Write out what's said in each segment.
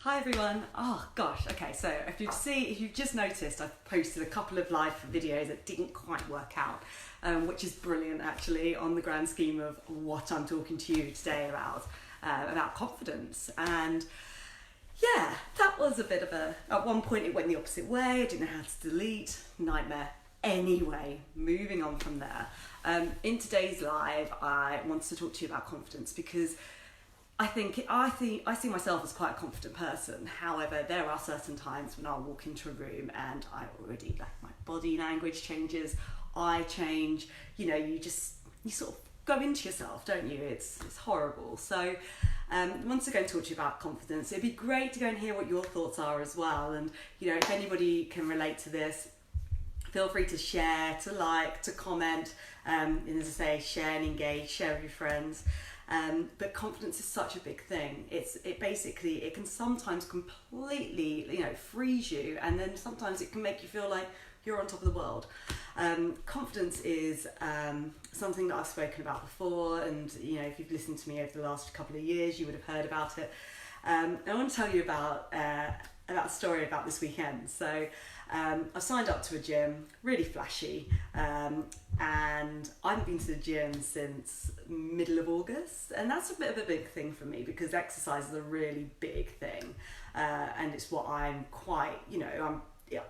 Hi everyone. Oh gosh, okay, so if you've just noticed, I've posted a couple of live videos that didn't quite work out, which is brilliant actually on the grand scheme of what I'm talking to you today about confidence. And yeah, that was a bit of at one point it went the opposite way, I didn't know how to delete, nightmare. Anyway, moving on from there, in today's live, I wanted to talk to you about confidence because I see myself as quite a confident person. However, there are certain times when I'll walk into a room and I already, like, my body language changes, I change, you sort of go into yourself, don't you? It's horrible. So I wanted to go and talk to you about confidence. It'd be great to go and hear what your thoughts are as well. And, if anybody can relate to this, feel free to share, to like, to comment, and as I say, share and engage, share with your friends. But confidence is such a big thing. It can sometimes completely, freeze you, and then sometimes it can make you feel like you're on top of the world. Confidence is something that I've spoken about before, and if you've listened to me over the last couple of years, you would have heard about it. I want to tell you about a story about this weekend. So I've signed up to a gym, really flashy, and I haven't been to the gym since middle of August, and that's a bit of a big thing for me because exercise is a really big thing, and it's what I'm quite,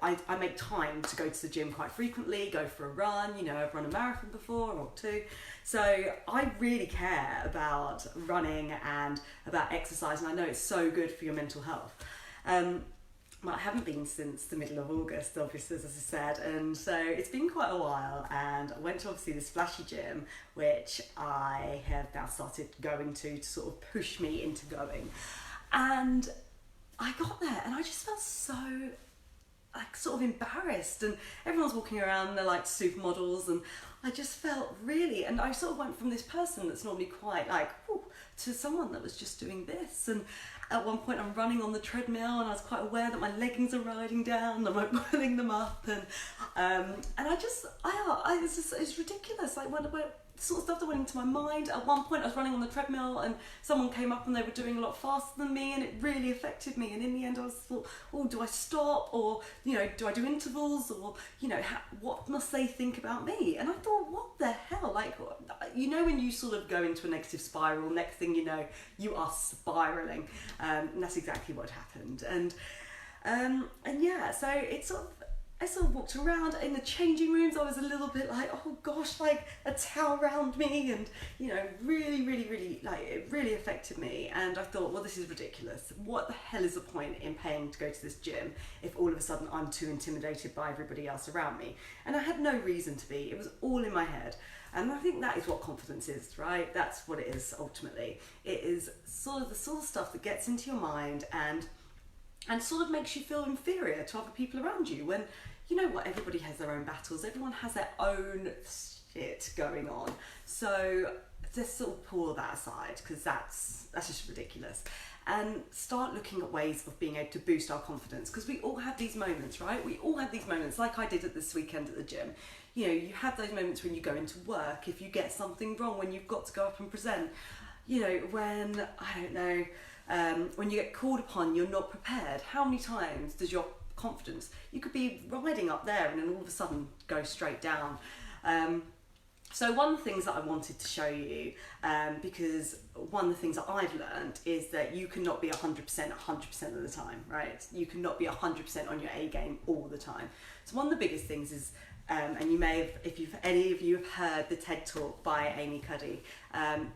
I make time to go to the gym quite frequently, go for a run, I've run a marathon before or two, so I really care about running and about exercise, and I know it's so good for your mental health. Well, I haven't been since the middle of August, obviously, as I said, and so it's been quite a while, and I went to obviously this flashy gym, which I have now started going to sort of push me into going, and I got there and I just felt so sort of embarrassed, and everyone's walking around, they're like supermodels, and I just felt really, and I sort of went from this person that's normally quite like, ooh, to someone that was just doing this. And at one point I'm running on the treadmill and I was quite aware that my leggings are riding down, I'm like pulling them up, and it's ridiculous, like when sort of stuff that went into my mind. At one point I was running on the treadmill and someone came up and they were doing a lot faster than me, and it really affected me, and in the end I thought, oh, do I stop, or do I do intervals, or what must they think about me? And I thought, what the hell, like, when you sort of go into a negative spiral, next thing you know you are spiraling, and that's exactly what happened. And yeah, so I sort of walked around in the changing rooms. I was a little bit like, oh gosh, like a towel around me, and really, really, really, like, it really affected me. And I thought, well, this is ridiculous. What the hell is the point in paying to go to this gym if all of a sudden I'm too intimidated by everybody else around me? And I had no reason to be. It was all in my head. And I think that is what confidence is, right? That's what it is ultimately. It is sort of the sort of stuff that gets into your mind and sort of makes you feel inferior to other people around you, when everybody has their own battles, everyone has their own shit going on. So just sort of pull that aside, because that's just ridiculous, and start looking at ways of being able to boost our confidence, because we all have these moments, right? We all have these moments, like I did at this weekend at the gym. You have those moments when you go into work, if you get something wrong, when you've got to go up and present, when, I don't know, when you get called upon, you're not prepared. How many times does your confidence, you could be riding up there and then all of a sudden go straight down? So one of the things that I wanted to show you, because one of the things that I've learned is that you cannot be 100% of the time, right? You cannot be 100% on your A game all the time. So one of the biggest things is, and you may have, if any of you have heard the TED Talk by Amy Cuddy,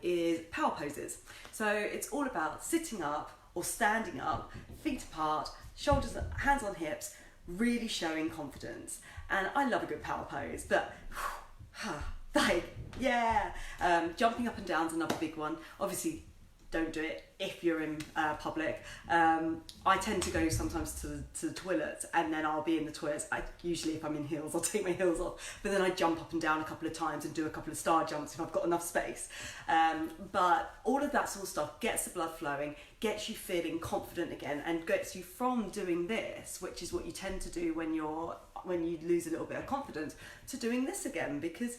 is power poses. So it's all about sitting up or standing up, feet apart, shoulders, hands on hips, really showing confidence. And I love a good power pose, but jumping up and down is another big one. Obviously, don't do it if you're in public. I tend to go sometimes to the toilet, and then I'll be in the toilets. Usually if I'm in heels, I'll take my heels off, but then I jump up and down a couple of times and do a couple of star jumps if I've got enough space. But all of that sort of stuff gets the blood flowing, gets you feeling confident again, and gets you from doing this, which is what you tend to do when you lose a little bit of confidence, to doing this again, because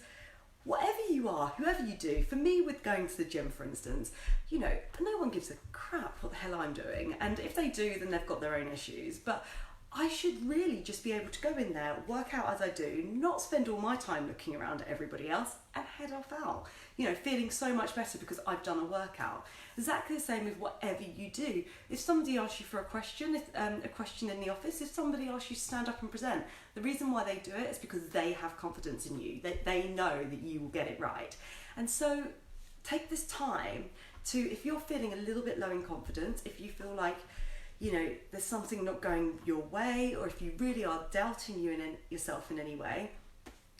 whatever you are, whoever you do, for me with going to the gym, for instance, you know, no one gives a crap what the hell I'm doing. And if they do, then they've got their own issues. But I should really just be able to go in there, work out as I do, not spend all my time looking around at everybody else, and head off out. You know, feeling so much better because I've done a workout. Exactly the same with whatever you do. If somebody asks you for a question, a question in the office, if somebody asks you to stand up and present, the reason why they do it is because they have confidence in you. They know that you will get it right. And so take this time to, if you're feeling a little bit low in confidence, if you feel like, you know, there's something not going your way, or if you really are doubting yourself in any way,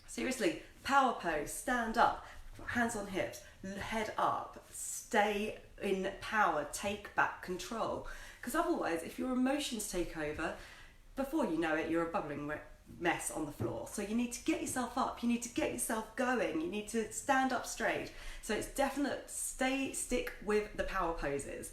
seriously, power pose, stand up, hands on hips, head up, stay in power, take back control. Because otherwise, if your emotions take over, before you know it, you're a bubbling mess on the floor. So you need to get yourself up, you need to get yourself going, you need to stand up straight. So it's definite stick with the power poses.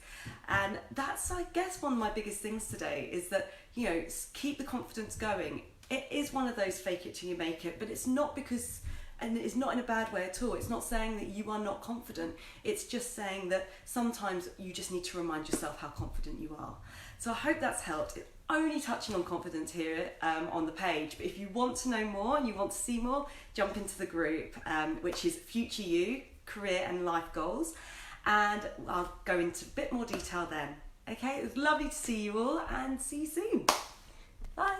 And that's, I guess, one of my biggest things today is that, you know, keep the confidence going. It is one of those fake it till you make it, but it's not because, and it's not in a bad way at all. It's not saying that you are not confident. It's just saying that sometimes you just need to remind yourself how confident you are. So I hope that's helped. It's only touching on confidence here on the page, but if you want to know more and you want to see more, jump into the group, which is Future You, Career and Life Goals, and I'll go into a bit more detail then. Okay, it was lovely to see you all, and see you soon. Bye.